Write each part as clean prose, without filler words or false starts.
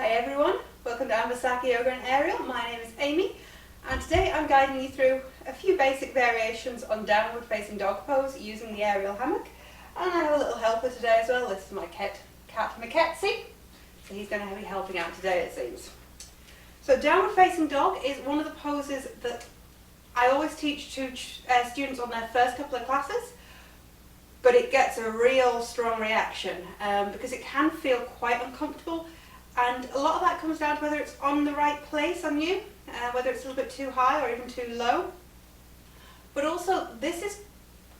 Hi everyone, welcome to Anvesaka Yoga and Aerial. My name is Amy and today I'm guiding you through a few basic variations on downward facing dog pose using the aerial hammock. And I have a little helper today as well. This is my cat Mackenzie, so he's going to be helping out today it seems. So downward facing dog is one of the poses that I always teach to students on their first couple of classes, but it gets a real strong reaction because it can feel quite uncomfortable, and a lot of that comes down to whether it's on the right place on you, whether it's a little bit too high or even too low. But also this is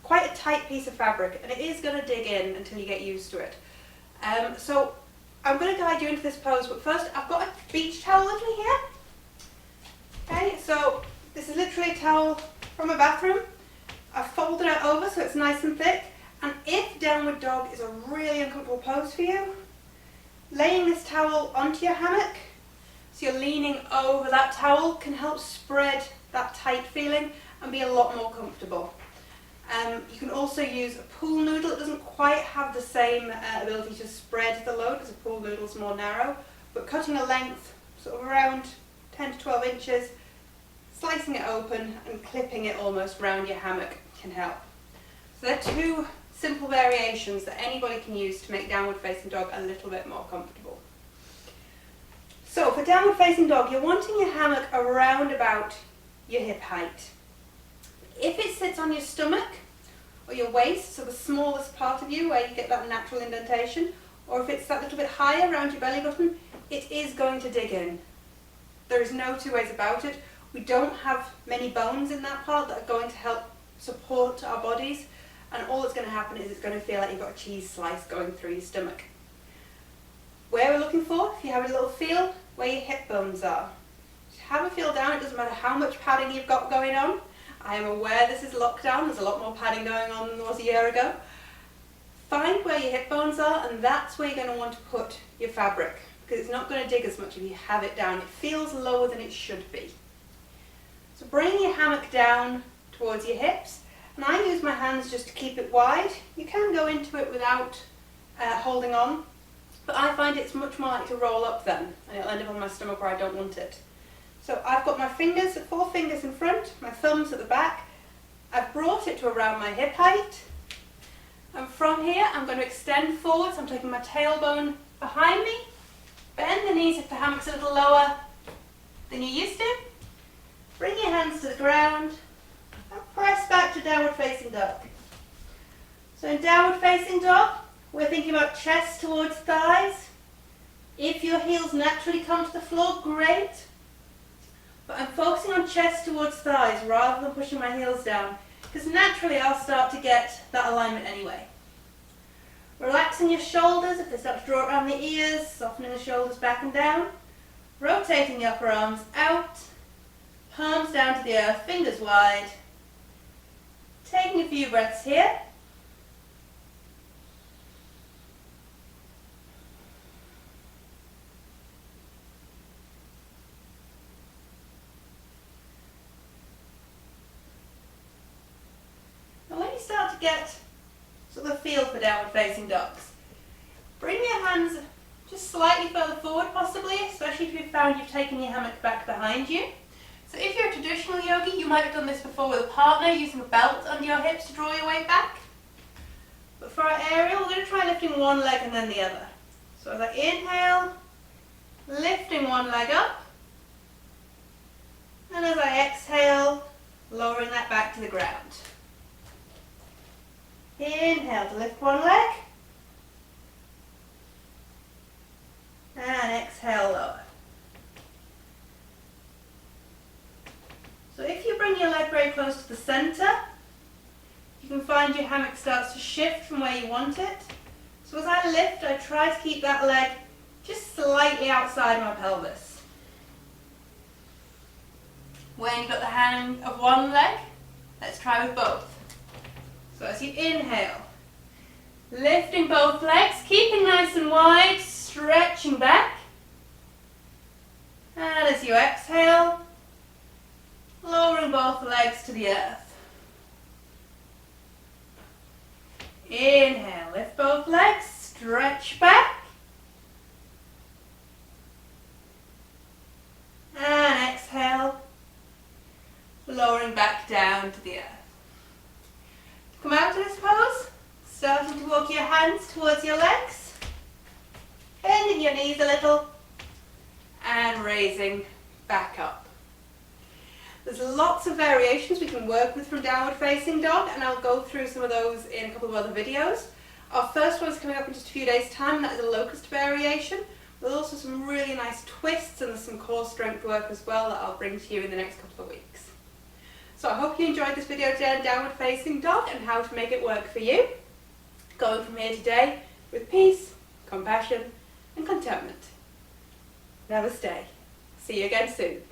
quite a tight piece of fabric and it is going to dig in until you get used to it. So I'm going to guide you into this pose, but first I've got a beach towel with me here. Okay, so this is literally a towel from a bathroom. I've folded it over so it's nice and thick. And if downward dog is a really uncomfortable pose for you, laying this towel onto your hammock, so you're leaning over that towel, can help spread that tight feeling and be a lot more comfortable. You can also use a pool noodle. It doesn't quite have the same ability to spread the load because a pool noodle is more narrow, but cutting a length sort of around 10 to 12 inches, slicing it open and clipping it almost round your hammock can help. So they're two simple variations that anybody can use to make downward facing dog a little bit more comfortable. So for downward facing dog, you're wanting your hammock around about your hip height. If it sits on your stomach or your waist, so the smallest part of you where you get that natural indentation, or if it's that little bit higher around your belly button, it is going to dig in. There is no two ways about it. We don't have many bones in that part that are going to help support our bodies, and all that's going to happen is it's going to feel like you've got a cheese slice going through your stomach. Where we're looking for, if you have a little feel, where your hip bones are. Just have a feel down. It doesn't matter how much padding you've got going on. I am aware this is lockdown, there's a lot more padding going on than there was a year ago. Find where your hip bones are, and that's where you're going to want to put your fabric, because it's not going to dig as much if you have it down. It feels lower than it should be. So bring your hammock down towards your hips, and I use my hands just to keep it wide. You can go into it without holding on, but I find it's much more likely to roll up then, and it'll end up on my stomach where I don't want it. So I've got my fingers, 4 fingers in front, my thumbs at the back. I've brought it to around my hip height, and from here I'm going to extend forwards. I'm taking my tailbone behind me, bend the knees if the hammock's a little lower than you're used to. Bring your hands to the ground and press back to downward facing dog. So in downward facing dog, we're thinking about chest towards thighs. If your heels naturally come to the floor, great. But I'm focusing on chest towards thighs rather than pushing my heels down, because naturally I'll start to get that alignment anyway. Relaxing your shoulders if they start to draw around the ears, softening the shoulders back and down. Rotating the upper arms out. Palms down to the earth, fingers wide. Taking a few breaths here. Now when you start to get sort of a feel for downward facing dogs, bring your hands just slightly further forward possibly, especially if you've found you've taken your hammock back behind you. So if you're a traditional yogi, you might have done this before with a partner, using a belt under your hips to draw your weight back. But for our aerial, we're going to try lifting one leg and then the other. So as I inhale, lifting one leg up, and as I exhale, lowering that back to the ground. Inhale to lift one leg, and exhale, lower. So if you bring your leg very close to the centre, you can find your hammock starts to shift from where you want it. So as I lift, I try to keep that leg just slightly outside my pelvis. When you've got the hang of one leg, let's try with both. So as you inhale, lifting both legs, keeping nice and wide, stretching back. And as you exhale, lowering both legs to the earth. Inhale, lift both legs, stretch back. hands towards your legs, bending your knees a little and raising back up. There's lots of variations we can work with from downward facing dog, and I'll go through some of those in a couple of other videos. Our first one is coming up in just a few days' time, and that is a locust variation. There's also some really nice twists and there's some core strength work as well that I'll bring to you in the next couple of weeks. So I hope you enjoyed this video today on downward facing dog and how to make it work for you. Going from here today with peace, compassion and contentment. Namaste. See you again soon.